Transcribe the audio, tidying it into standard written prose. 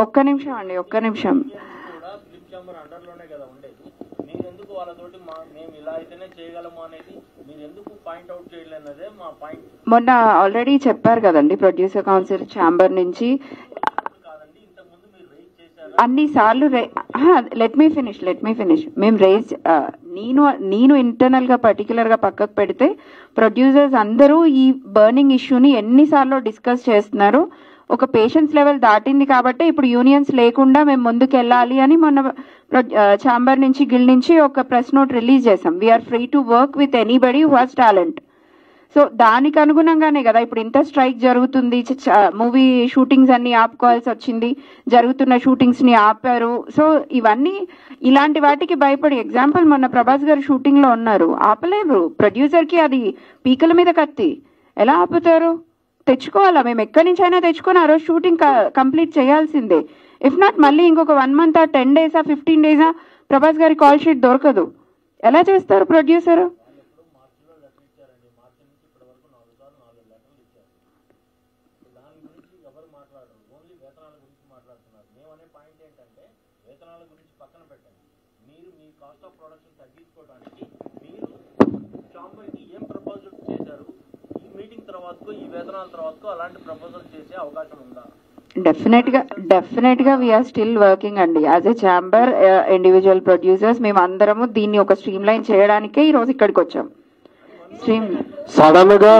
ఒక్క నిమిషం అండి, ఒక్క నిమిషం. మొన్న ఆల్రెడీ చెప్పారు కదండి ప్రొడ్యూసర్ కౌన్సిల్ ఛాంబర్ నుంచి అన్ని సార్లు. Let me finish. మేము నేను ఇంటర్నల్ గా పర్టికులర్ గా పక్కకు పెడితే ప్రొడ్యూసర్స్ అందరూ ఈ బర్నింగ్ ఇష్యూని ఎన్నిసార్లు డిస్కస్ చేస్తున్నారు. ఒక పేషెన్స్ లెవెల్ దాటింది కాబట్టి ఇప్పుడు యూనియన్స్ లేకుండా మేము ముందుకు వెళ్ళాలి అని మొన్న ఛాంబర్ నుంచి గిల్ నుంచి ఒక ప్రెస్ నోట్ రిలీజ్ చేసాం. We are free to work with anybody who has talent. So దానికి అనుగుణంగానే కదా ఇప్పుడు ఇంత స్ట్రైక్ జరుగుతుంది. మూవీ షూటింగ్స్ అన్ని ఆపుకోవాల్సి వచ్చింది, జరుగుతున్న షూటింగ్స్ ని ఆపారు. సో ఇవన్నీ ఇలాంటి వాటికి భయపడి, ఎగ్జాంపుల్ మొన్న ప్రభాస్ గారు షూటింగ్ లో ఉన్నారు, ఆపలేరు. ప్రొడ్యూసర్ కి అది పీకల మీద కత్తి, ఎలా ఆపుతారు? తెచ్చుకోవాలా, మేము ఎక్కడి నుంచి అయినా తెచ్చుకొని ఆ రోజు షూటింగ్ కంప్లీట్ చేయాల్సిందే. ఇఫ్ నాట్ మళ్ళీ ఇంకొక 1 month 10 days 15 days ప్రభాస్ గారి కాల్ షీట్ దొరకదు. ఎలా చేస్తారు ప్రొడ్యూసర్? డెఫినెట్ గా వీఆర్ స్టిల్ వర్కింగ్ అండి as a chamber, individual producers. మేము అందరము దీన్ని ఒక స్ట్రీమ్ లైన్ చేయడానికే ఈ రోజు ఇక్కడికి వచ్చాం. సడన్ గా